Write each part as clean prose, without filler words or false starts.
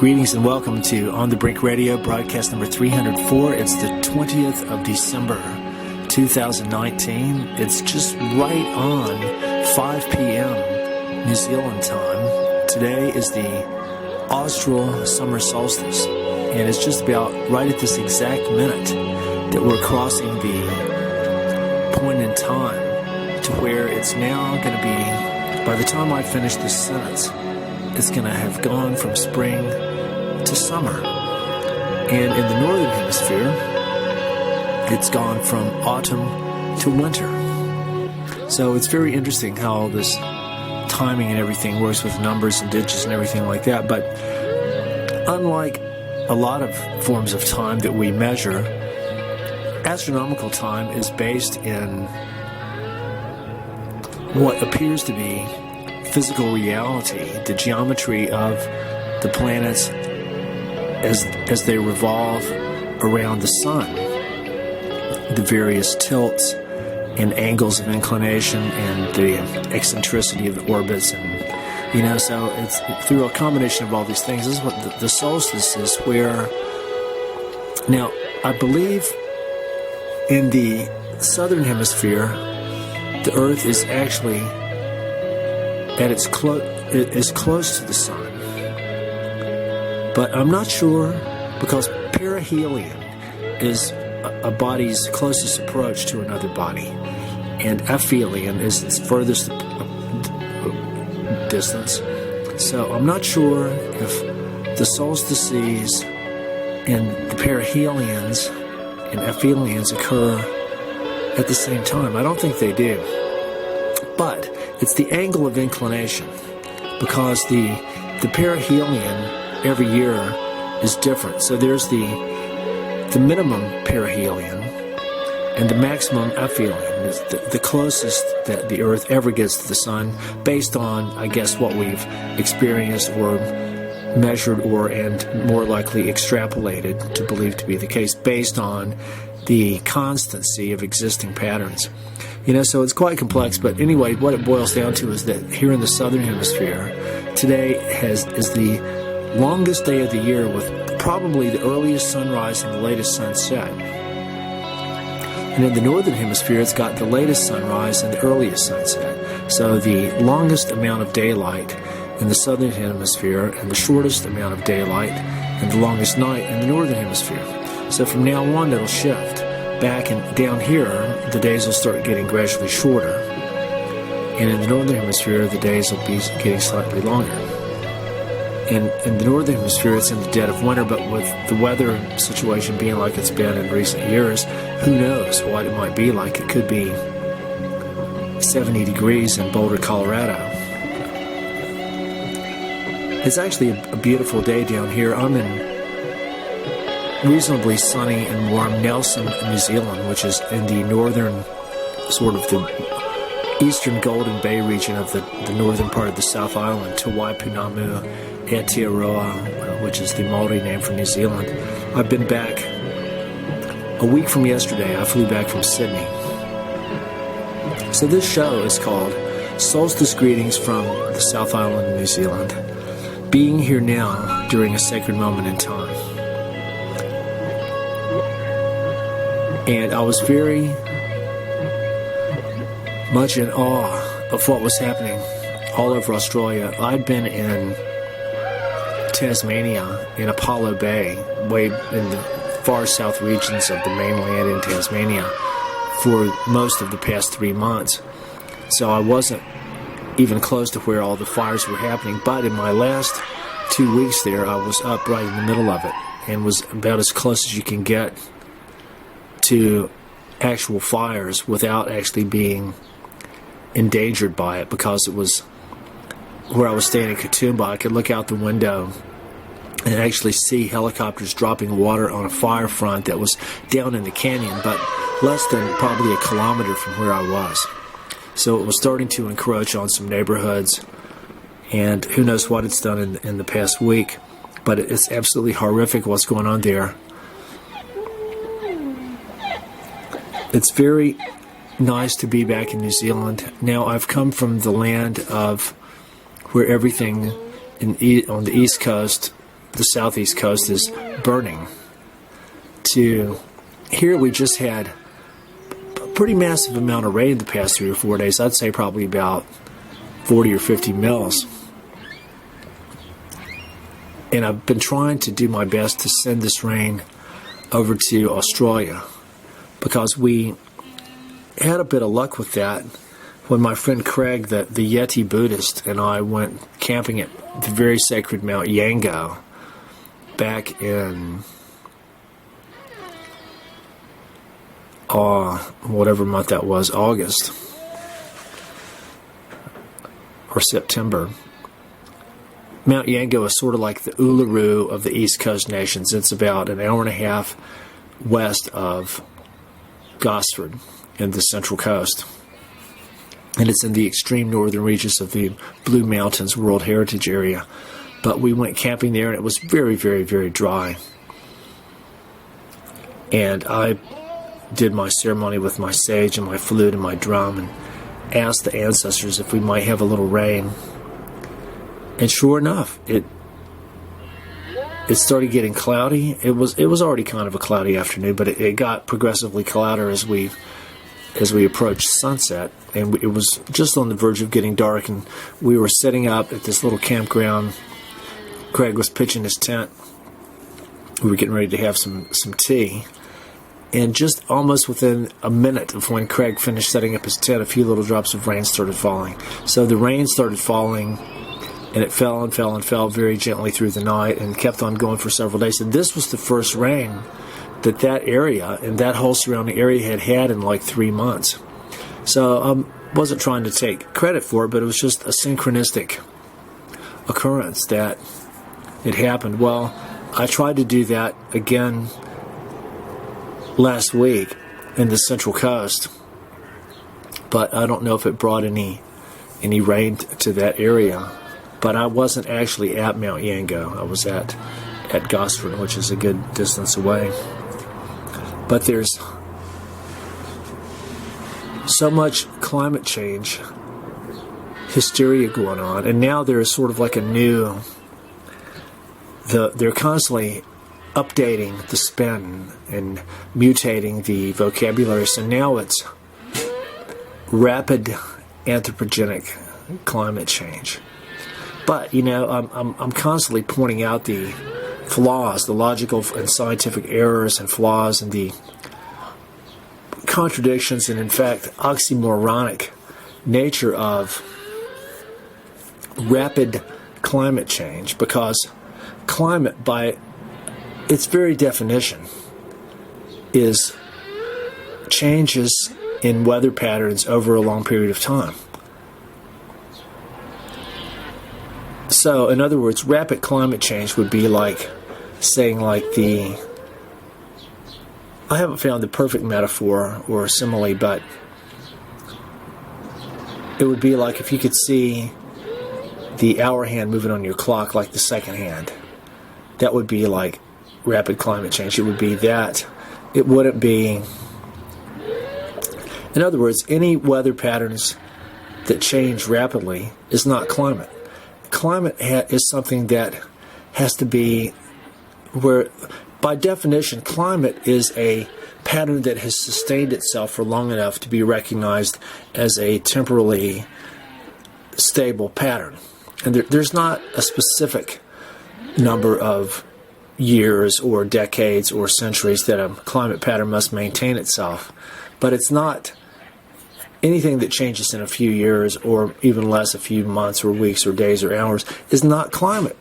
Greetings and welcome to On the Brink Radio, broadcast number 304. It's the 20th of December, 2019. It's just right on 5 p.m. New Zealand time. Today is the austral summer solstice, and it's just about right at this exact minute that we're crossing the point in time to where it's now going to be, by the time I finish this sentence, it's going to have gone from spring to summer. And in the northern hemisphere, it's gone from autumn to winter. So it's very interesting how all this timing and everything works with numbers and digits and everything like that. But unlike a lot of forms of time that we measure, astronomical time is based in what appears to be physical reality, the geometry of the planets as they revolve around the sun, the various tilts and angles of inclination and the eccentricity of the orbits, and so it's through a combination of all these things. This is what the solstice is, where now I believe in the southern hemisphere the Earth is actually is close to the sun, but I'm not sure, because perihelion is a body's closest approach to another body, and aphelion is its furthest distance. So I'm not sure if the solstices and the perihelions and aphelions occur at the same time. I don't think they do, but it's the angle of inclination, because the perihelion every year is different. So there's the minimum perihelion and the maximum aphelion, is the closest that the Earth ever gets to the sun, based on, I guess, what we've experienced or measured and more likely extrapolated to believe to be the case, based on the constancy of existing patterns. So it's quite complex, but anyway, what it boils down to is that here in the southern hemisphere, today is the longest day of the year, with probably the earliest sunrise and the latest sunset. And in the northern hemisphere, it's got the latest sunrise and the earliest sunset. So the longest amount of daylight in the southern hemisphere, and the shortest amount of daylight and the longest night in the northern hemisphere. So from now on, it'll shift. Back and down here, the days will start getting gradually shorter. And in the northern hemisphere, the days will be getting slightly longer. And in the northern hemisphere, it's in the dead of winter, but with the weather situation being like it's been in recent years, who knows what it might be like. It could be 70 degrees in Boulder, Colorado. It's actually a beautiful day down here. I'm in reasonably sunny and warm Nelson, New Zealand, which is in the northern, sort of the eastern Golden Bay region of the northern part of the South Island, Te Waipunamu, Aotearoa, which is the Maori name for New Zealand. I've been back a week from yesterday. I flew back from Sydney. So this show is called Solstice Greetings from the South Island of New Zealand, being here now during a sacred moment in time. And I was very much in awe of what was happening all over Australia. I'd been in Tasmania, in Apollo Bay, way in the far south regions of the mainland in Tasmania, for most of the past 3 months. So I wasn't even close to where all the fires were happening. But in my last 2 weeks there, I was up right in the middle of it, and was about as close as you can get to actual fires without actually being endangered by it, because it was where I was staying in Katoomba. I could look out the window and actually see helicopters dropping water on a fire front that was down in the canyon, but less than probably a kilometer from where I was. So it was starting to encroach on some neighborhoods, and who knows what it's done in the past week, but it's absolutely horrific what's going on there. It's very nice to be back in New Zealand. Now, I've come from the land of where everything on the East Coast the southeast coast is burning, to here we just had a pretty massive amount of rain the past 3 or 4 days. I'd say probably about 40 or 50 mils. And I've been trying to do my best to send this rain over to Australia, because we had a bit of luck with that when my friend Craig, the Yeti Buddhist, and I went camping at the very sacred Mount Yango back in whatever month that was, August or September. Mount Yango is sort of like the Uluru of the East Coast nations. It's about an hour and a half west of Gosford in the Central Coast. And it's in the extreme northern reaches of the Blue Mountains World Heritage Area. But we went camping there, and it was very, very, very dry. And I did my ceremony with my sage and my flute and my drum and asked the ancestors if we might have a little rain. And sure enough, it started getting cloudy. It was already kind of a cloudy afternoon, but it got progressively cloudier as we approached sunset, and it was just on the verge of getting dark, and we were setting up at this little campground. Craig was pitching his tent. We were getting ready to have some tea, and just almost within a minute of when Craig finished setting up his tent, a few little drops of rain started falling. So the rain started falling, and it fell and fell and fell very gently through the night and kept on going for several days. And this was the first rain that area and that whole surrounding area had in like 3 months. So I wasn't trying to take credit for it, but it was just a synchronistic occurrence that it happened. Well, I tried to do that again last week in the Central Coast, but I don't know if it brought any rain to that area. But I wasn't actually at Mount Yango. I was at Gosford, which is a good distance away. But there's so much climate change hysteria going on, and now there's sort of like they're constantly updating the spin and mutating the vocabulary. So now it's rapid anthropogenic climate change. But, I'm constantly pointing out the flaws, the logical and scientific errors and flaws, and the contradictions and, in fact, oxymoronic nature of rapid climate change, because climate, by its very definition, is changes in weather patterns over a long period of time. So, in other words, rapid climate change would be like saying I haven't found the perfect metaphor or simile, but it would be like if you could see the hour hand moving on your clock like the second hand. That would be like rapid climate change. It would be that. It wouldn't be... In other words, any weather patterns that change rapidly is not climate. Climate is something that has to be where, by definition, climate is a pattern that has sustained itself for long enough to be recognized as a temporally stable pattern. And there's not a specific number of years or decades or centuries that a climate pattern must maintain itself. But it's not anything that changes in a few years, or even less, a few months or weeks or days or hours, is not climate.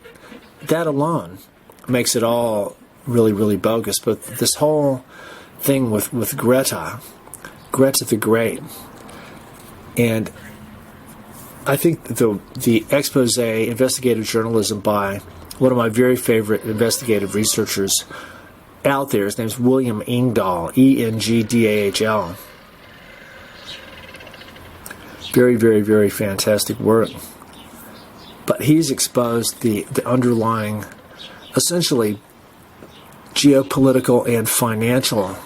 That alone makes it all really, really bogus. But this whole thing with Greta the Great, and I think the expose, investigative journalism by one of my very favorite investigative researchers out there, his name's William Engdahl, Engdahl. Very, very, very fantastic work. But he's exposed the underlying, essentially, geopolitical and financial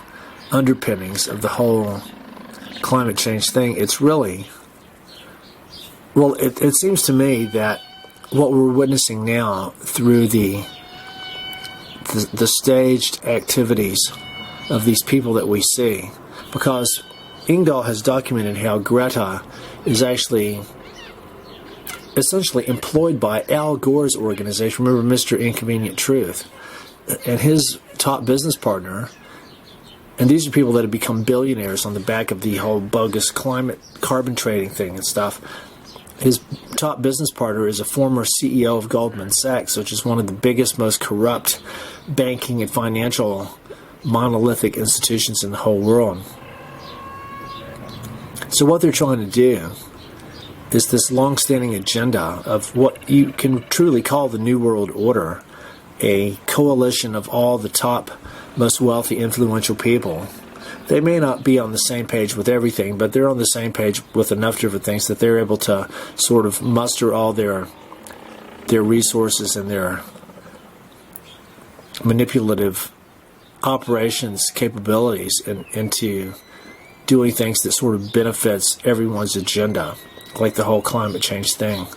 underpinnings of the whole climate change thing. It's really... Well, it seems to me that what we're witnessing now through the the staged activities of these people that we see. Because Engdahl has documented how Greta is actually essentially employed by Al Gore's organization, remember Mr. Inconvenient Truth, and his top business partner. And these are people that have become billionaires on the back of the whole bogus climate carbon trading thing and stuff. His top business partner is a former CEO of Goldman Sachs, which is one of the biggest, most corrupt banking and financial monolithic institutions in the whole world. So what they're trying to do is this long-standing agenda of what you can truly call the New World Order, a coalition of all the top, most wealthy, influential people. They may not be on the same page with everything, but they're on the same page with enough different things that they're able to sort of muster all their resources and their manipulative operations capabilities into doing things that sort of benefits everyone's agenda, like the whole climate change thing.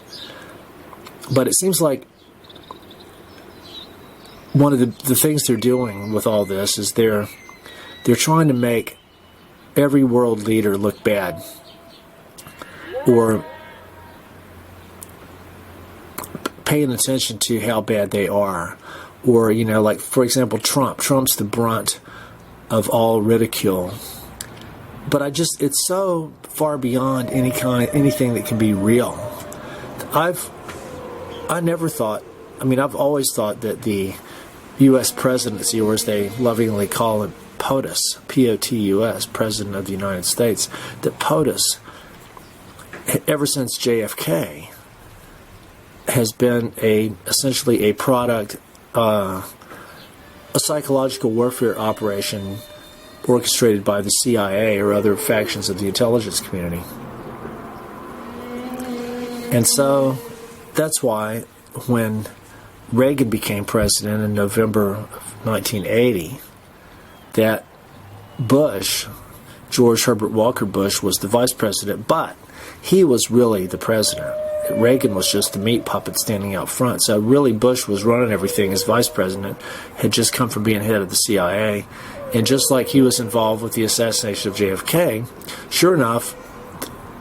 But it seems like one of the things they're doing with all this is they're trying to make every world leader look bad, or paying attention to how bad they are, or like for example Trump's the brunt of all ridicule. But it's so far beyond anything that can be real. I've always thought that the U.S. presidency, or as they lovingly call it, POTUS, P-O-T-U-S, President of the United States, that POTUS, ever since JFK, has been essentially a product, a psychological warfare operation orchestrated by the CIA or other factions of the intelligence community. And so that's why when Reagan became president in November of 1980, that Bush, George Herbert Walker Bush, was the vice president, but he was really the president. Reagan was just the meat puppet standing out front. So really Bush was running everything as vice president, had just come from being head of the CIA. And just like he was involved with the assassination of JFK, sure enough,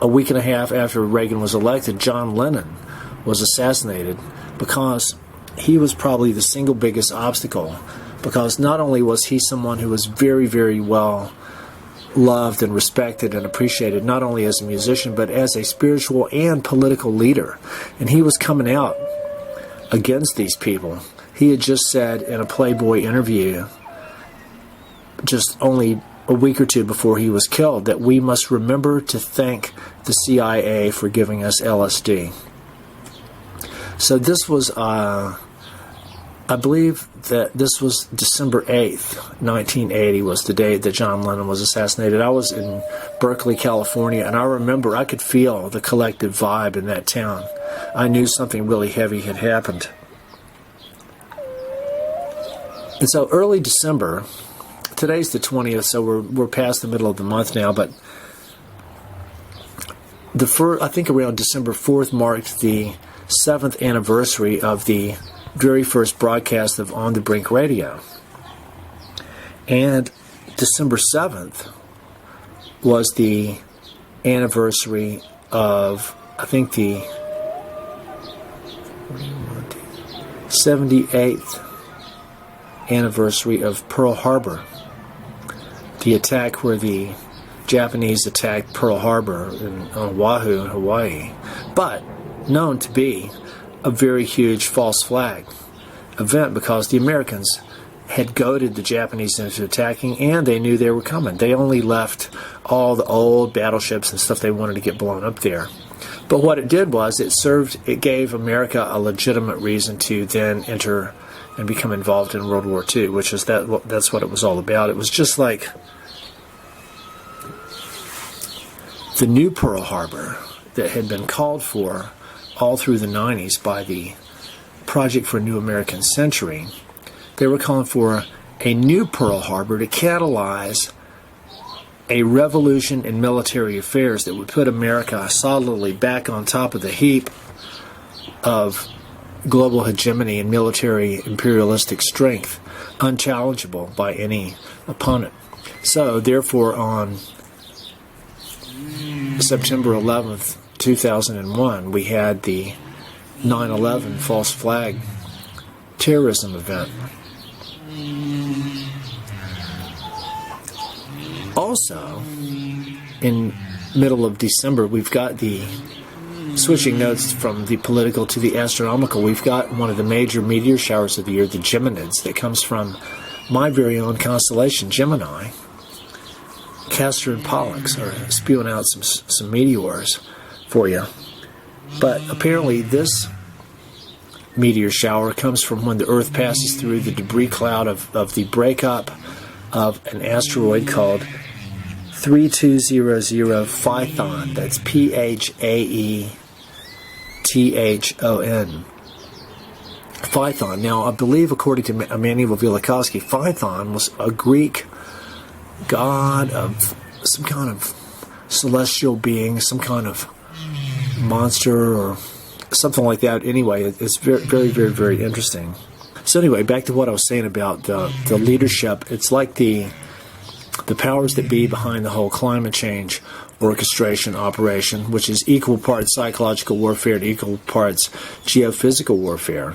a week and a half after Reagan was elected, John Lennon was assassinated because he was probably the single biggest obstacle. Because not only was he someone who was very, very well loved and respected and appreciated, not only as a musician, but as a spiritual and political leader. And he was coming out against these people. He had just said in a Playboy interview, just only a week or two before he was killed, that we must remember to thank the CIA for giving us LSD. So this was, I believe that this was December 8th, 1980 was the day that John Lennon was assassinated. I was in Berkeley, California, and I remember I could feel the collective vibe in that town. I knew something really heavy had happened. And so early December, today's the 20th, so we're past the middle of the month now, but I think around December 4th marked the 7th anniversary of the very first broadcast of On the Brink Radio. And December 7th was the anniversary of, I think, the 78th anniversary of Pearl Harbor, the attack where the Japanese attacked Pearl Harbor on Oahu in Hawaii, but known to be a very huge false flag event because the Americans had goaded the Japanese into attacking, and they knew they were coming. They only left all the old battleships and stuff they wanted to get blown up there. But what it did was it gave America a legitimate reason to then enter and become involved in World War II, which is that's what it was all about. It was just like the new Pearl Harbor that had been called for all through the 90s by the Project for a New American Century. They were calling for a new Pearl Harbor to catalyze a revolution in military affairs that would put America solidly back on top of the heap of global hegemony and military imperialistic strength, unchallengeable by any opponent. So, therefore, on September 11th, 2001, we had the 9/11 false flag terrorism event. Also, in middle of December, we've got the, switching notes from the political to the astronomical, we've got one of the major meteor showers of the year, the Geminids, that comes from my very own constellation, Gemini. Castor and Pollux are spewing out some meteors for you. But apparently this meteor shower comes from when the Earth passes through the debris cloud of the breakup of an asteroid called 3200 Phaethon. That's Phaethon. Phaethon. Now, I believe, according to Emanuel Velikovsky, Phaethon was a Greek god of some kind of celestial being, some kind of monster or something like that. Anyway, it's very, very, very, very interesting. So anyway, back to what I was saying about the leadership. It's like the powers that be behind the whole climate change orchestration operation, which is equal parts psychological warfare and equal parts geophysical warfare.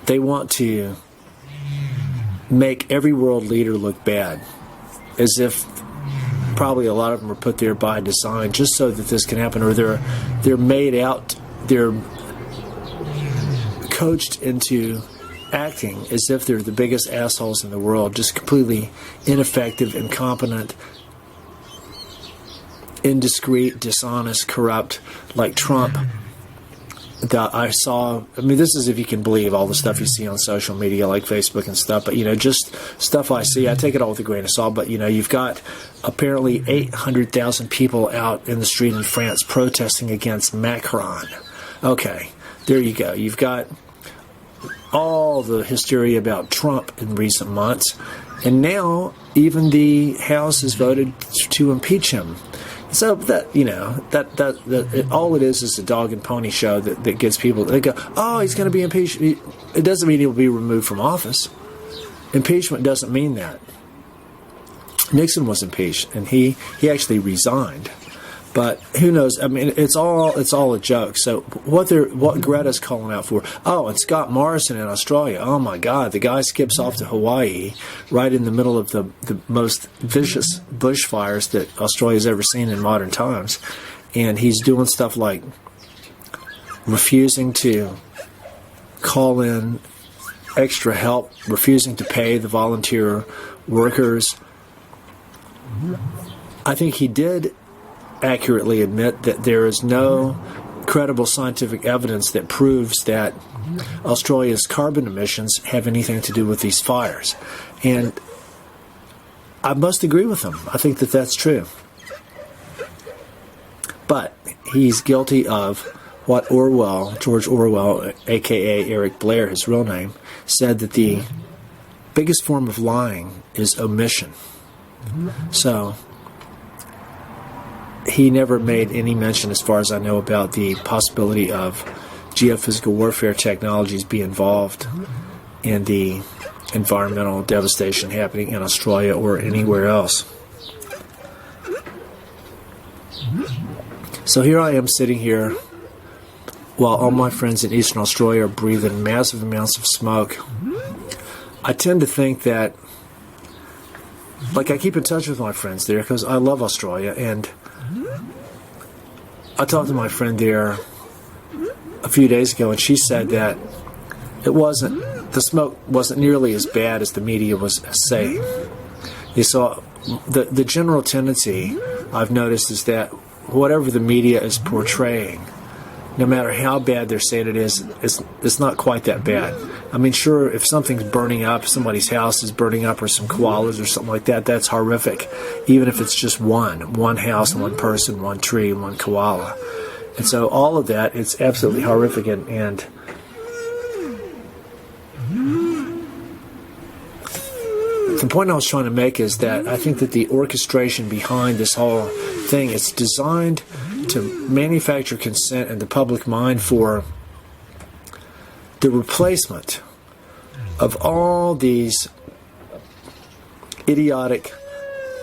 They want to make every world leader look bad, as if probably a lot of them are put there by design just so that this can happen, or they're made out, they're coached into acting as if they're the biggest assholes in the world, just completely ineffective, incompetent, indiscreet, dishonest, corrupt, like Trump. That I saw, I mean, this is if you can believe all the stuff you see on social media like Facebook and stuff, but, just stuff I see, I take it all with a grain of salt, but, you've got apparently 800,000 people out in the street in France protesting against Macron. Okay, there you go. You've got all the hysteria about Trump in recent months, and now even the House has voted to impeach him. So that, all it is a dog and pony show that gets people, they go, oh, he's going to be impeached. It doesn't mean he'll be removed from office. Impeachment doesn't mean that. Nixon was impeached, and he actually resigned. But who knows? I mean, it's all a joke. So what Greta's calling out for? Oh, and Scott Morrison in Australia. Oh my God, the guy skips off to Hawaii right in the middle of the most vicious bushfires that Australia's ever seen in modern times, and he's doing stuff like refusing to call in extra help, refusing to pay the volunteer workers. I think he did accurately admit that there is no credible scientific evidence that proves that Australia's carbon emissions have anything to do with these fires. And I must agree with him. I think that that's true. But he's guilty of what George Orwell, a.k.a. Eric Blair, his real name, said, that the biggest form of lying is omission. So he never made any mention, as far as I know, about the possibility of geophysical warfare technologies be involved in the environmental devastation happening in Australia or anywhere else. So here I am sitting here while all my friends in Eastern Australia are breathing massive amounts of smoke. I tend to think that, like, I keep in touch with my friends there because I love Australia, and I talked to my friend there a few days ago, and she said that the smoke wasn't nearly as bad as the media was saying. You saw the general tendency I've noticed is that whatever the media is portraying, no matter how bad they're saying it is, it's not quite that bad. I mean, sure, if something's burning up, somebody's house is burning up, or some koalas or something like that, that's horrific. Even if it's just one house, one person, one tree, one koala. And so all of that, it's absolutely horrific. And the point I was trying to make is that I think that the orchestration behind this whole thing is designed to manufacture consent in the public mind for the replacement of all these idiotic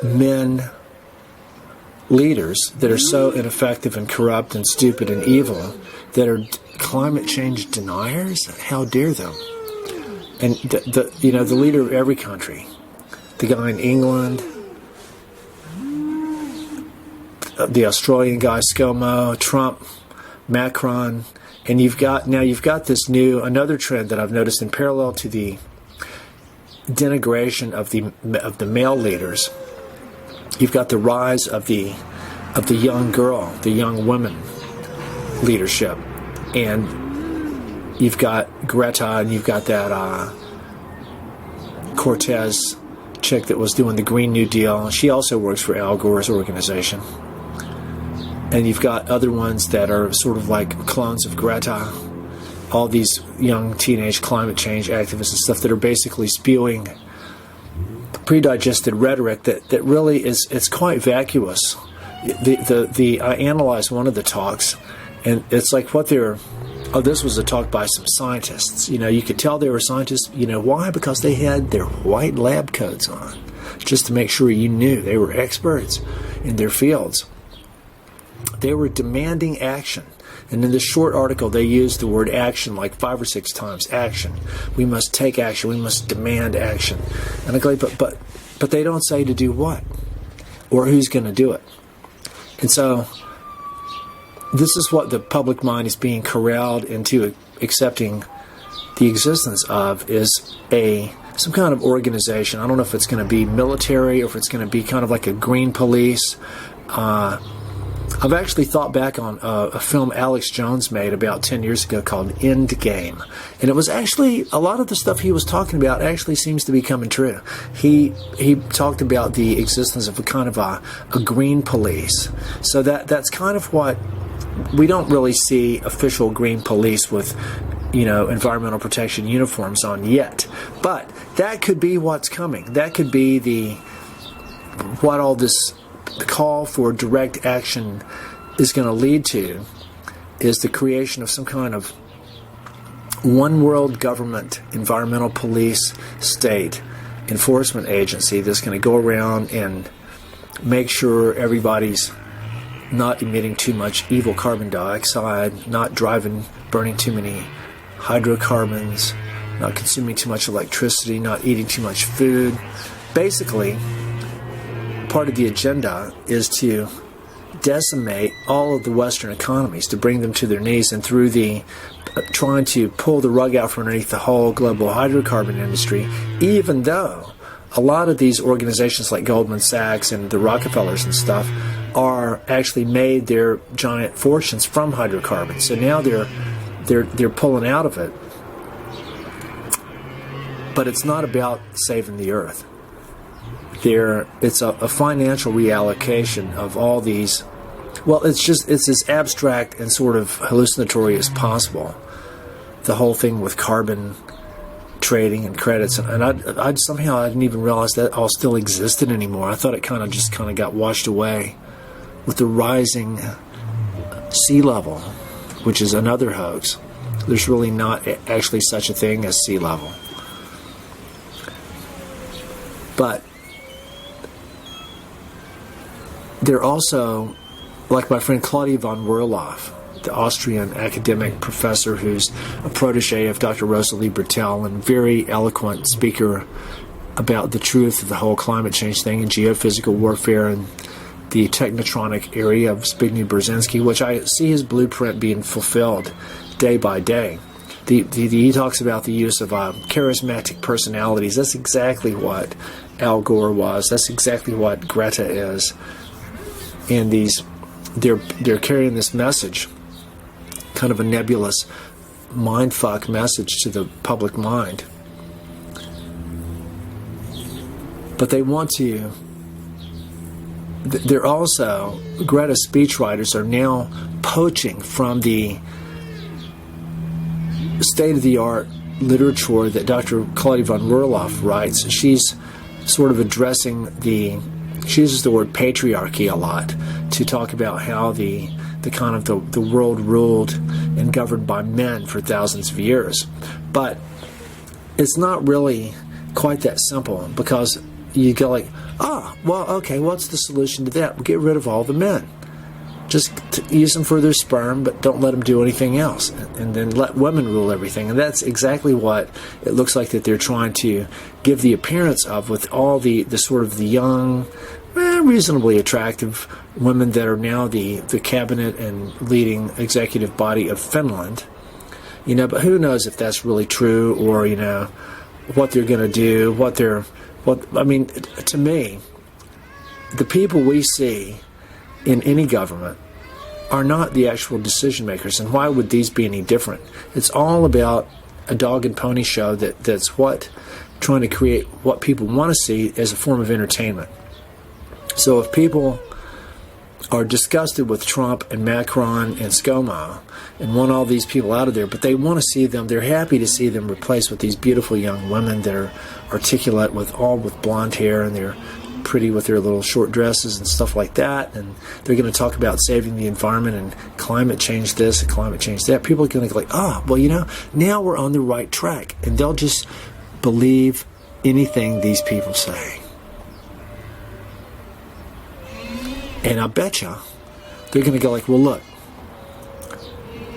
men leaders that are so ineffective and corrupt and stupid and evil, that are climate change deniers. How dare them? And the leader of every country, the guy in England, the Australian guy ScoMo, Trump, Macron, and you've got this another trend that I've noticed in parallel to the denigration of the male leaders. You've got the rise of the young girl, the young woman leadership, and you've got Greta, and you've got that Cortez chick that was doing the Green New Deal. She also works for Al Gore's organization. And you've got other ones that are sort of like clones of Greta, all these young teenage climate change activists and stuff that are basically spewing pre-digested rhetoric that really it's quite vacuous. I analyzed one of the talks, and it's like this was a talk by some scientists. You could tell they were scientists. Why? Because they had their white lab coats on, just to make sure you knew they were experts in their fields. They were demanding action. And in this short article, they used the word action like 5 or 6 times. Action. We must take action. We must demand action. And I go, but they don't say to do what, or who's going to do it. And so this is what the public mind is being corralled into accepting the existence of, is some kind of organization. I don't know if it's going to be military or if it's going to be kind of like a green police. I've actually thought back on a film Alex Jones made about 10 years ago called Endgame. And it was actually, a lot of the stuff he was talking about actually seems to be coming true. He talked about the existence of a kind of a green police. So that's kind of what, we don't really see official green police with, environmental protection uniforms on yet. But that could be what's coming. That could be what all this call for direct action is going to lead to, is the creation of some kind of one world government, environmental police, state enforcement agency that's going to go around and make sure everybody's not emitting too much evil carbon dioxide, not burning too many hydrocarbons, not consuming too much electricity, not eating too much food. Basically, part of the agenda is to decimate all of the Western economies, to bring them to their knees, and through the trying to pull the rug out from underneath the whole global hydrocarbon industry, even though a lot of these organizations like Goldman Sachs and the Rockefellers and stuff are actually made their giant fortunes from hydrocarbons. So now they're pulling out of it. But it's not about saving the earth. It's a financial reallocation of all these. Well, it's as abstract and sort of hallucinatory as possible. The whole thing with carbon trading and credits, and I somehow I didn't even realize that all still existed anymore. I thought it kind of got washed away with the rising sea level, which is another hoax. There's really not actually such a thing as sea level. But they're also, like my friend Claudia von Werloff, the Austrian academic professor who's a protege of Dr. Rosalie Bertell and very eloquent speaker about the truth of the whole climate change thing and geophysical warfare and the technotronic area of Zbigniew Brzezinski, which I see his blueprint being fulfilled day by day. He talks about the use of charismatic personalities. That's exactly what Al Gore was. That's exactly what Greta is. And they're carrying this message, kind of a nebulous mindfuck message to the public mind. But they want to. They're also, Greta's speechwriters are now poaching from the state-of-the-art literature that Dr. Claudia von Werloff writes. She's sort of addressing she uses the word patriarchy a lot to talk about how the world ruled and governed by men for thousands of years. But it's not really quite that simple, because you go like, well, okay, what's the solution to that? We'll get rid of all the men. Just use them for their sperm, but don't let them do anything else. And then let women rule everything. And that's exactly what it looks like that they're trying to give the appearance of, with all the sort of the young, reasonably attractive women that are now the cabinet and leading executive body of Finland. But who knows if that's really true, or, what they're going to do, to me, the people we see in any government are not the actual decision makers. And why would these be any different? It's all about a dog and pony show that's trying to create what people want to see as a form of entertainment. So if people are disgusted with Trump and Macron and ScoMo and want all these people out of there, but they want to see them, they're happy to see them replaced with these beautiful young women that are articulate, with blonde hair, and they're pretty with their little short dresses and stuff like that, and they're going to talk about saving the environment and climate change this and climate change that. People are going to go like, now we're on the right track, and they'll just believe anything these people say. And I betcha they're going to go like, well, look,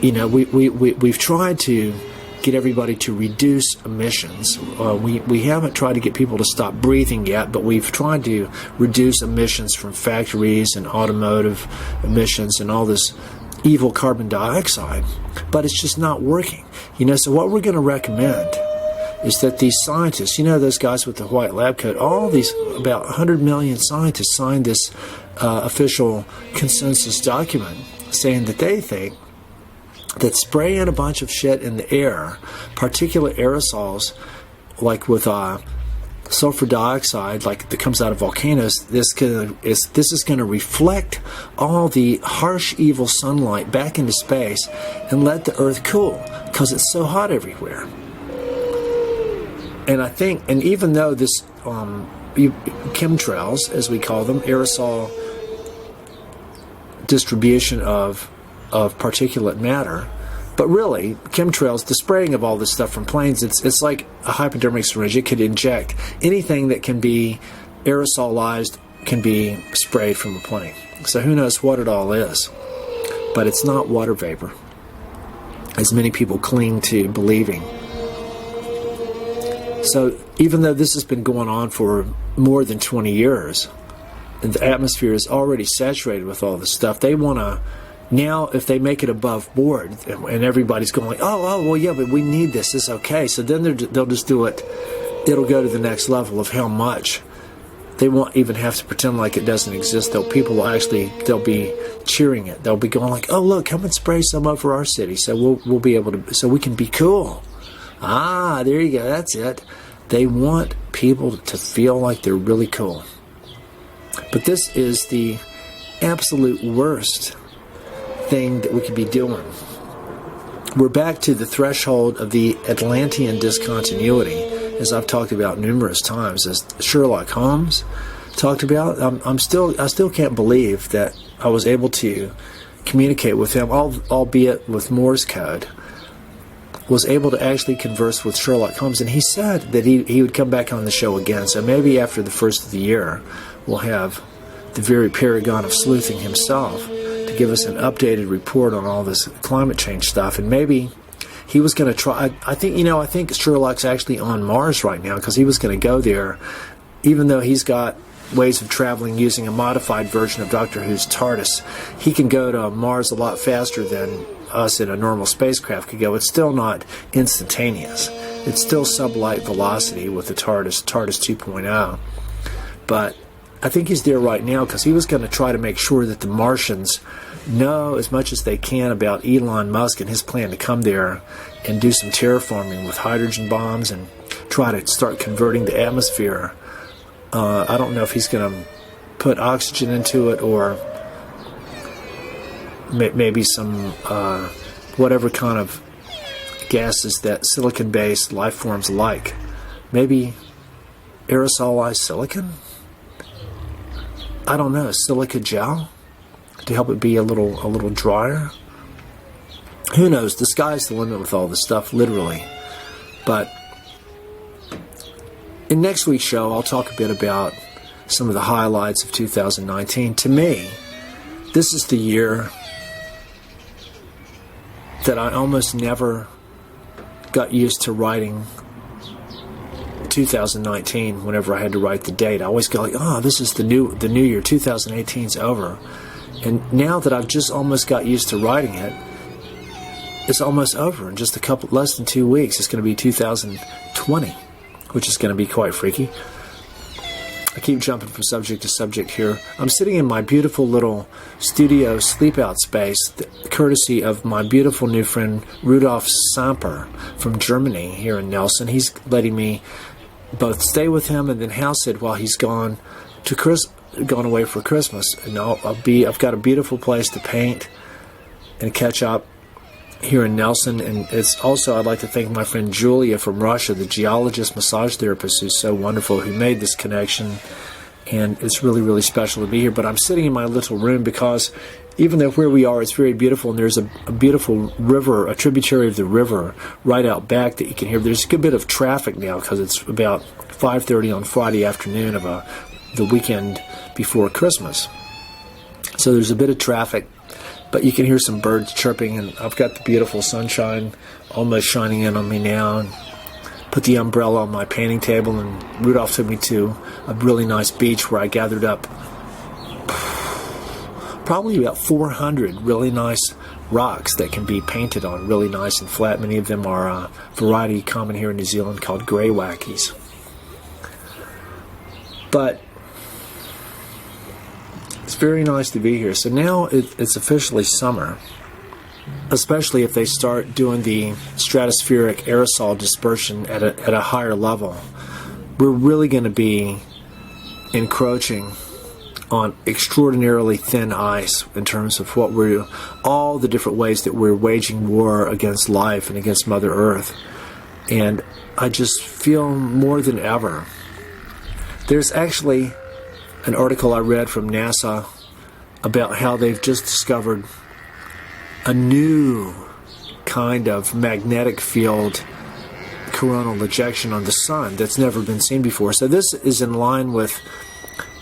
we've tried to get everybody to reduce emissions. We haven't tried to get people to stop breathing yet, but we've tried to reduce emissions from factories and automotive emissions and all this evil carbon dioxide. But it's just not working. So what we're going to recommend is that these scientists, those guys with the white lab coat, all these about 100 million scientists signed this official consensus document saying that they think that spraying a bunch of shit in the air, particulate aerosols, like with sulfur dioxide, like that comes out of volcanoes, this is going to reflect all the harsh, evil sunlight back into space and let the Earth cool, because it's so hot everywhere. And I think, and even though this chemtrails, as we call them, aerosol distribution of particulate matter, but really, chemtrails, the spraying of all this stuff from planes, it's like a hypodermic syringe. It could inject anything that can be aerosolized, can be sprayed from a plane. So who knows what it all is. But it's not water vapor, as many people cling to believing. So even though this has been going on for more than 20 years, and the atmosphere is already saturated with all this stuff, they want to, now if they make it above board, and everybody's going like, well, yeah, but we need this, it's okay. So then they'll just do it. It'll go to the next level of how much. They won't even have to pretend like it doesn't exist, though. People they'll be cheering it. They'll be going like, oh, look, come and spray some over our city, so we'll be able to, so we can be cool. There you go, that's it. They want people to feel like they're really cool. But this is the absolute worst thing that we could be doing. We're back to the threshold of the Atlantean discontinuity, as I've talked about numerous times, as Sherlock Holmes talked about. I still can't believe that I was able to communicate with him, albeit with Morse code, was able to actually converse with Sherlock Holmes, and he said that he would come back on the show again. So maybe after the first of the year, we'll have the very paragon of sleuthing himself to give us an updated report on all this climate change stuff. And maybe he was going to try. I think Sherlock's actually on Mars right now, because he was going to go there, even though he's got ways of traveling using a modified version of Doctor Who's TARDIS. He can go to Mars a lot faster than us in a normal spacecraft could go. It's still not instantaneous. It's still sublight velocity with the TARDIS 2.0. But I think he's there right now, because he was going to try to make sure that the Martians know as much as they can about Elon Musk and his plan to come there and do some terraforming with hydrogen bombs and try to start converting the atmosphere. I don't know if he's going to put oxygen into it, or maybe some whatever kind of gases that silicon-based life forms like. Maybe aerosolized silicon? I don't know, silica gel to help it be a little drier. who knows? The sky's the limit with all this stuff, literally. But in next week's show, I'll talk a bit about some of the highlights of 2019. To me, this is the year that I almost never got used to writing 2019 whenever I had to write the date. I always go like, oh, this is the new year, 2018's over. And now that I've just almost got used to writing it, it's almost over. In just less than 2 weeks, it's going to be 2020, which is going to be quite freaky. I keep jumping from subject to subject here. I'm sitting in my beautiful little studio sleep-out space, courtesy of my beautiful new friend Rudolf Samper from Germany here in Nelson. He's letting me both stay with him and then house sit while he's gone away for Christmas. And I've got a beautiful place to paint and catch up here in Nelson. And it's also, I'd like to thank my friend Julia from Russia, the geologist massage therapist who's so wonderful, who made this connection. And it's really, really special to be here. But I'm sitting in my little room because even though where we are, it's very beautiful, and there's a beautiful river, a tributary of the river right out back that you can hear. There's a good bit of traffic now because it's about 5:30 on Friday afternoon of the weekend before Christmas. So there's a bit of traffic, but you can hear some birds chirping, and I've got the beautiful sunshine almost shining in on me now. And put the umbrella on my painting table, and Rudolph took me to a really nice beach where I gathered up probably about 400 really nice rocks that can be painted on, really nice and flat. Many of them are a variety common here in New Zealand called grey wackies. But it's very nice to be here. So now it's officially summer, especially if they start doing the stratospheric aerosol dispersion at a higher level. We're really going to be encroaching on extraordinarily thin ice in terms of all the different ways that we're waging war against life and against Mother Earth. And I just feel more than ever. There's actually an article I read from NASA about how they've just discovered a new kind of magnetic field coronal ejection on the sun that's never been seen before. So this is in line with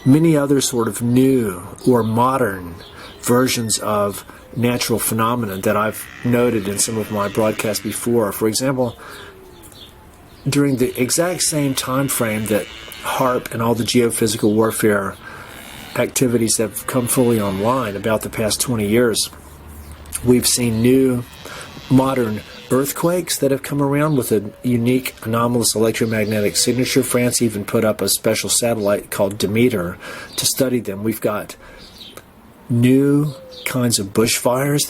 many other sort of new or modern versions of natural phenomena that I've noted in some of my broadcasts before. For example, during the exact same time frame that HAARP and all the geophysical warfare activities have come fully online, about the past 20 years, we've seen new modern earthquakes that have come around with a unique anomalous electromagnetic signature. France even put up a special satellite called Demeter to study them. We've got new kinds of bushfires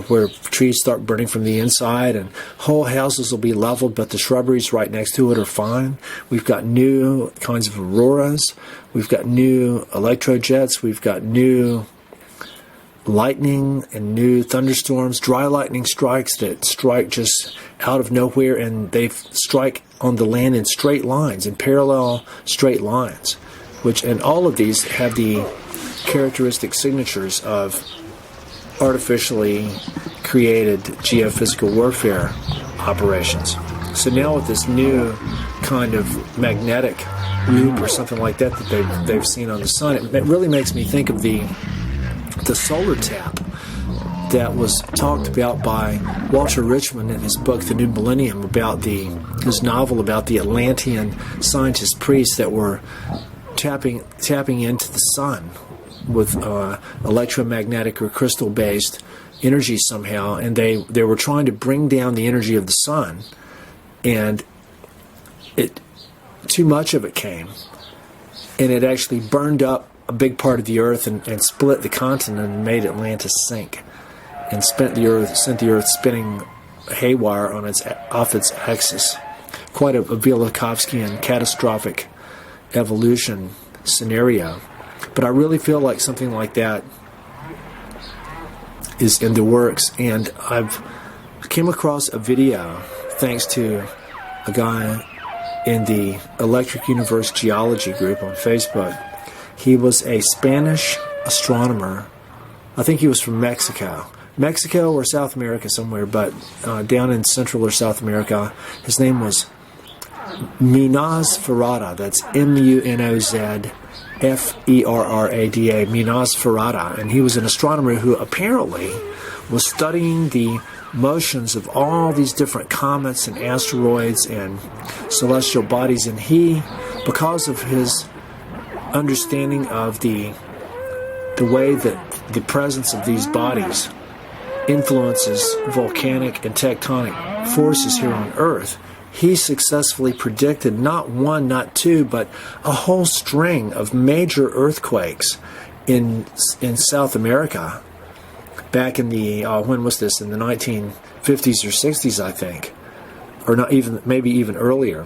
where trees start burning from the inside and whole houses will be leveled, but the shrubberies right next to it are fine. We've got new kinds of auroras. We've got new electrojets. We've got new lightning and new thunderstorms, dry lightning strikes that strike just out of nowhere, and they strike on the land in straight lines, in parallel straight lines, and all of these have the characteristic signatures of artificially created geophysical warfare operations. So now with this new kind of magnetic loop or something like that they've seen on the sun, it really makes me think of the solar tap that was talked about by Walter Richmond in his book The New Millennium, his novel about the Atlantean scientist priests that were tapping into the sun with electromagnetic or crystal-based energy somehow, and they were trying to bring down the energy of the sun, and too much of it came, and it actually burned up a big part of the earth and split the continent and made Atlantis sink and sent the earth spinning haywire off its axis. Quite a Velikovskian catastrophic evolution scenario. But I really feel like something like that is in the works, and I've came across a video thanks to a guy in the Electric Universe Geology group on Facebook. He was a Spanish astronomer. I think he was from Mexico, Mexico or South America somewhere, but down in Central or South America. His name was Munoz Ferrada. That's Munozferrada, Munoz Ferrada. And he was an astronomer who apparently was studying the motions of all these different comets and asteroids and celestial bodies. And he, because of his understanding of the way that the presence of these bodies influences volcanic and tectonic forces here on Earth, he successfully predicted not one, not two, but a whole string of major earthquakes in South America back in the, when was this, in the 1950s or 60s, I think, or not even, maybe even earlier.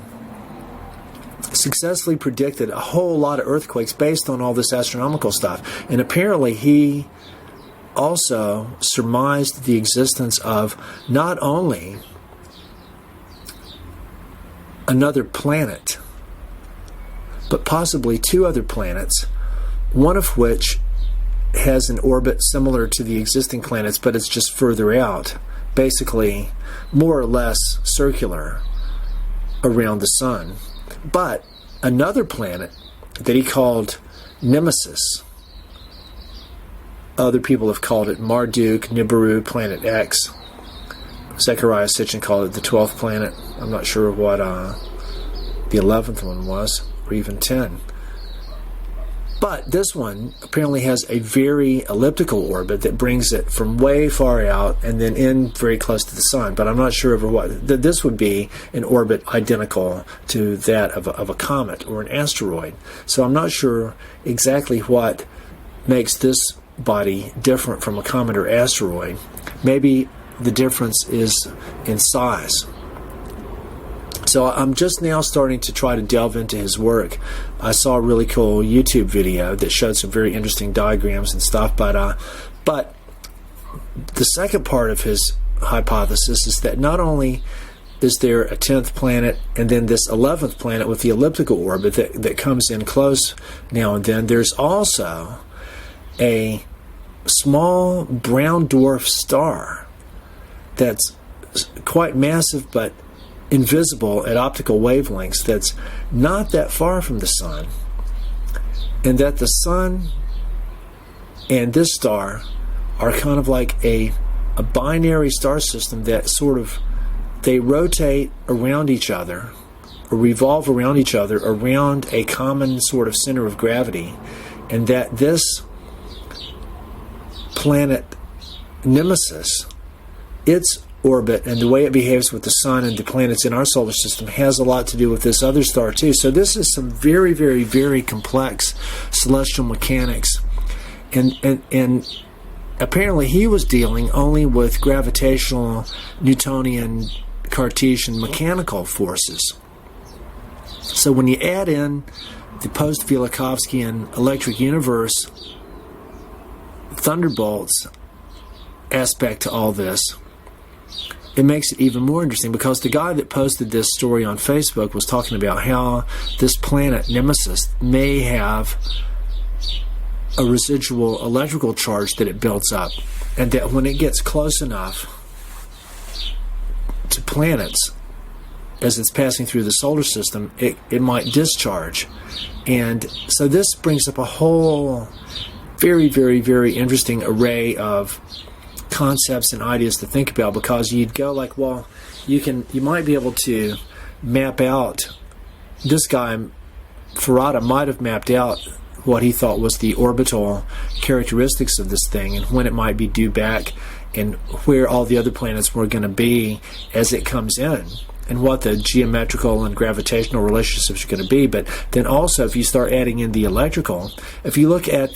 Successfully predicted a whole lot of earthquakes based on all this astronomical stuff. And apparently he also surmised the existence of not only another planet, but possibly two other planets, one of which has an orbit similar to the existing planets, but it's just further out, basically more or less circular around the sun. But another planet that he called Nemesis, other people have called it Marduk, Nibiru, Planet X. Zechariah Sitchin called it the 12th planet. I'm not sure what the 11th one was, or even 10. But this one apparently has a very elliptical orbit that brings it from way far out and then in very close to the sun. But I'm not sure over what. This would be an orbit identical to that of a comet or an asteroid. So I'm not sure exactly what makes this body different from a comet or asteroid. Maybe the difference is in size. So I'm just now starting to try to delve into his work. I saw a really cool YouTube video that showed some very interesting diagrams and stuff, but the second part of his hypothesis is that not only is there a 10th planet and then this 11th planet with the elliptical orbit that comes in close now and then, there's also a small brown dwarf star that's quite massive but invisible at optical wavelengths, that's not that far from the sun, and that the sun and this star are kind of like a binary star system that sort of, they rotate around each other or revolve around each other around a common sort of center of gravity, and that this planet Nemesis, its orbit and the way it behaves with the sun and the planets in our solar system has a lot to do with this other star too. So this is some very, very, very complex celestial mechanics, and apparently he was dealing only with gravitational, Newtonian, Cartesian mechanical forces. So when you add in the post-Velikovskyan electric universe thunderbolts aspect to all this, it makes it even more interesting, because the guy that posted this story on Facebook was talking about how this planet Nemesis may have a residual electrical charge that it builds up, and that when it gets close enough to planets as it's passing through the solar system, it might discharge. And so this brings up a whole very, very, very interesting array of concepts and ideas to think about, because you'd go like, well, you might be able to map out, this guy Ferrada might have mapped out what he thought was the orbital characteristics of this thing and when it might be due back and where all the other planets were going to be as it comes in and what the geometrical and gravitational relationships are going to be. But then also, if you start adding in the electrical, if you look at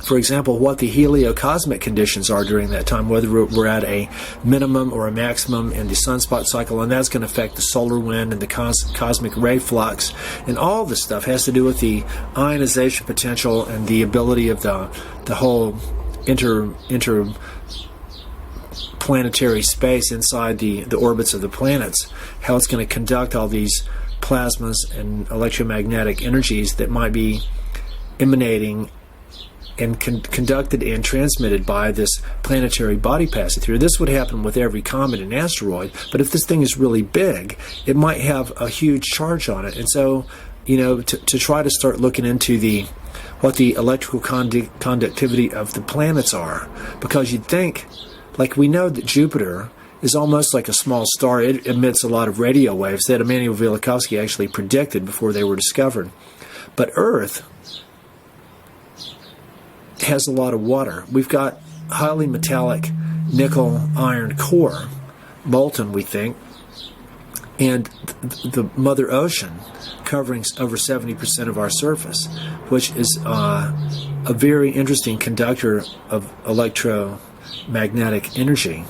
for example, what the heliocosmic conditions are during that time, whether we're at a minimum or a maximum in the sunspot cycle, and that's going to affect the solar wind and the cosmic ray flux, and all this stuff has to do with the ionization potential and the ability of the whole interplanetary space inside the orbits of the planets, how it's going to conduct all these plasmas and electromagnetic energies that might be emanating and conducted and transmitted by this planetary body passing through. This would happen with every comet and asteroid, but if this thing is really big, it might have a huge charge on it. And so, to try to start looking into what the electrical conductivity of the planets are, because you'd think, like we know that Jupiter is almost like a small star. It emits a lot of radio waves that Immanuel Velikovsky actually predicted before they were discovered. But Earth has a lot of water. We've got highly metallic nickel iron core, molten, we think, and the Mother Ocean covering over 70% of our surface, which is a very interesting conductor of electromagnetic energy.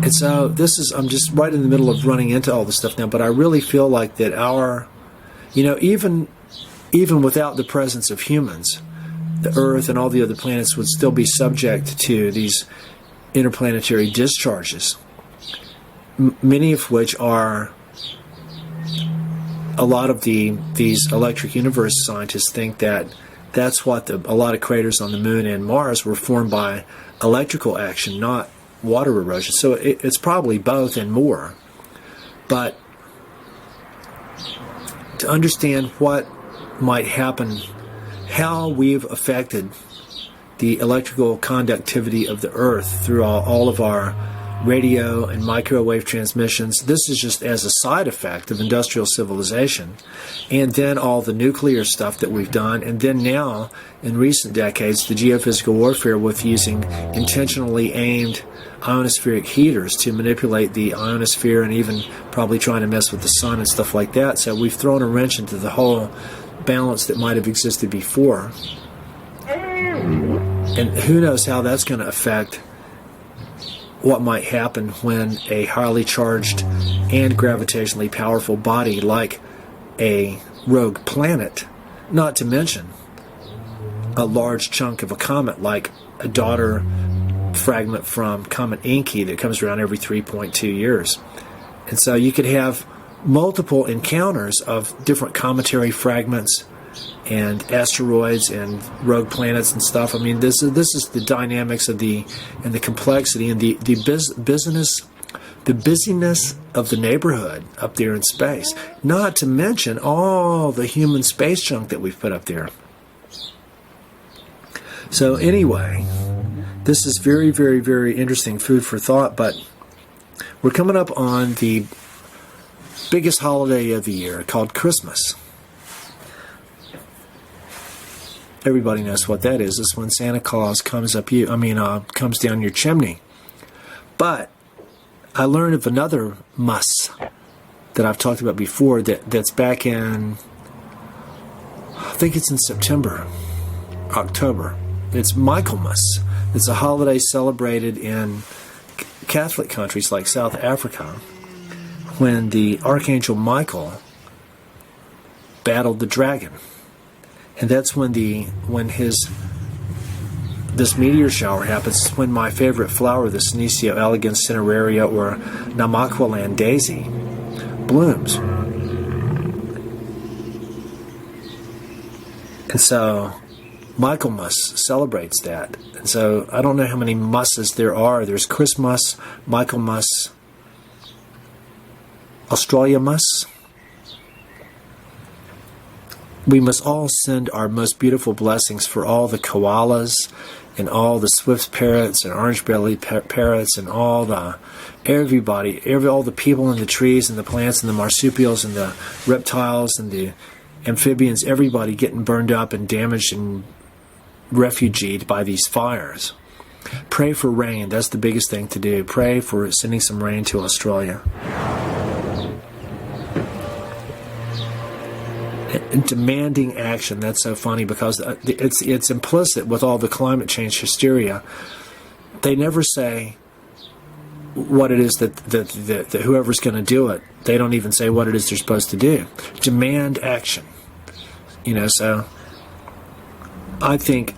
And so I'm just right in the middle of running into all this stuff now, but I really feel like that even without the presence of humans, the Earth and all the other planets would still be subject to these interplanetary discharges, many of which are, a lot of these electric universe scientists think that that's what a lot of craters on the Moon and Mars were formed by electrical action, not water erosion. So it's probably both and more. But to understand what might happen, how we've affected the electrical conductivity of the Earth through all of our radio and microwave transmissions. This is just as a side effect of industrial civilization, and then all the nuclear stuff that we've done, and then now in recent decades the geophysical warfare with using intentionally aimed ionospheric heaters to manipulate the ionosphere, and even probably trying to mess with the sun and stuff like that. So we've thrown a wrench into the whole balance that might have existed before, and who knows how that's going to affect what might happen when a highly charged and gravitationally powerful body like a rogue planet, not to mention a large chunk of a comet like a daughter fragment from Comet Encke that comes around every 3.2 years. And so you could have multiple encounters of different cometary fragments and asteroids and rogue planets and stuff. I mean, this is the dynamics of the complexity and the busyness of the neighborhood up there in space. Not to mention all the human space junk that we've put up there. So anyway, this is very, very, very interesting food for thought. But we're coming up on the biggest holiday of the year, called Christmas. Everybody knows what that is. It's when Santa Claus comes down your chimney. But I learned of another muss that I've talked about before that's back in, I think it's in September, October. It's Michaelmas. It's a holiday celebrated in Catholic countries like South Africa, when the Archangel Michael battled the dragon. And that's when this meteor shower happens. It's when my favorite flower, the Senecio elegans cineraria or Namaqualand daisy, blooms. And so Michaelmas celebrates that. And so I don't know how many musses there are. There's Christmas, Michaelmas, Australiamus. We must all send our most beautiful blessings for all the koalas and all the swift parrots and orange-bellied parrots and all the people in the trees and the plants and the marsupials and the reptiles and the amphibians, everybody getting burned up and damaged and refugeed by these fires. Pray for rain. That's the biggest thing to do. Pray for sending some rain to Australia. And demanding action. That's so funny because it's implicit with all the climate change hysteria. They never say what it is that whoever's going to do it. They don't even say what it is they're supposed to do. Demand action. So I think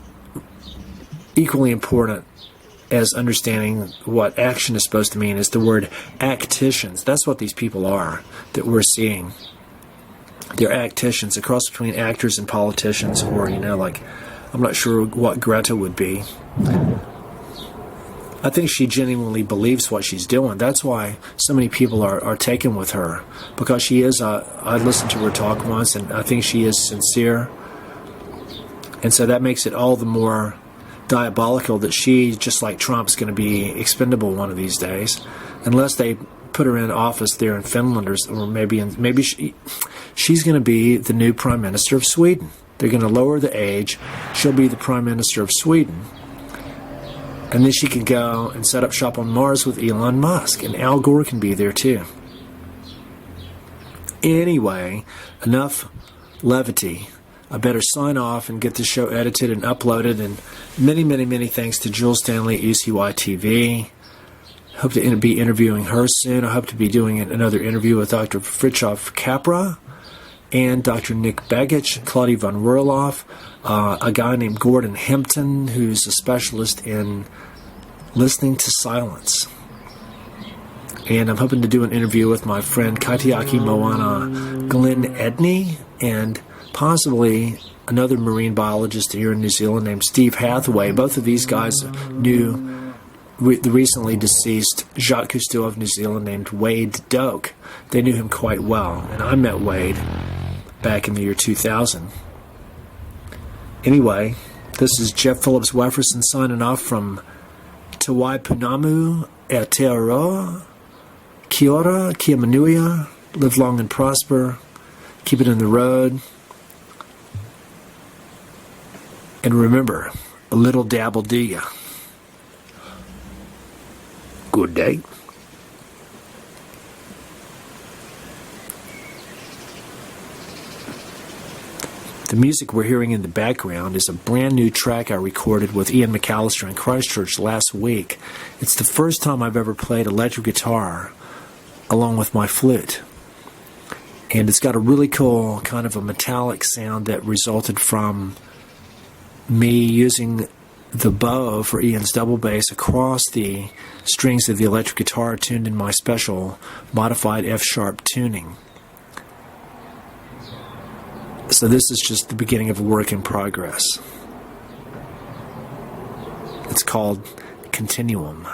equally important as understanding what action is supposed to mean is the word acticians. That's what these people are that we're seeing. they're acticians, a cross between actors and politicians, or, like, I'm not sure what Greta would be. I think she genuinely believes what she's doing. That's why so many people are taken with her, because she is, I listened to her talk once, and I think she is sincere. And so that makes it all the more diabolical that she, just like Trump's, going to be expendable one of these days, unless they put her in office there in Finland, or maybe she's going to be the new Prime Minister of Sweden. They're going to lower the age. She'll be the Prime Minister of Sweden. And then she can go and set up shop on Mars with Elon Musk. And Al Gore can be there too. Anyway, enough levity. I better sign off and get the show edited and uploaded. And many, many, many thanks to Jules Stanley at UCY TV. Hope to be interviewing her soon. I hope to be doing another interview with Dr. Fritjof Capra and Dr. Nick Begich, Claudia von Rurloff, a guy named Gordon Hempton, who's a specialist in listening to silence. And I'm hoping to do an interview with my friend Kaitiaki Moana Glenn Edney, and possibly another marine biologist here in New Zealand named Steve Hathaway. Both of these guys knew the recently deceased Jacques Cousteau of New Zealand named Wade Doak. They knew him quite well, and I met Wade back in the year 2000. Anyway, this is Jeff Phillips Wefferson signing off from Te Waipunamu, Aotearoa, Kia ora, kia manuia, live long and prosper, keep it in the road, and remember, a little dabble do ya. Good day. The music we're hearing in the background is a brand new track I recorded with Ian McAllister in Christchurch last week. It's the first time I've ever played electric guitar along with my flute. And it's got a really cool kind of a metallic sound that resulted from me using the bow for Ian's double bass across the strings of the electric guitar tuned in my special modified F-sharp tuning. So this is just the beginning of a work in progress. It's called Continuum.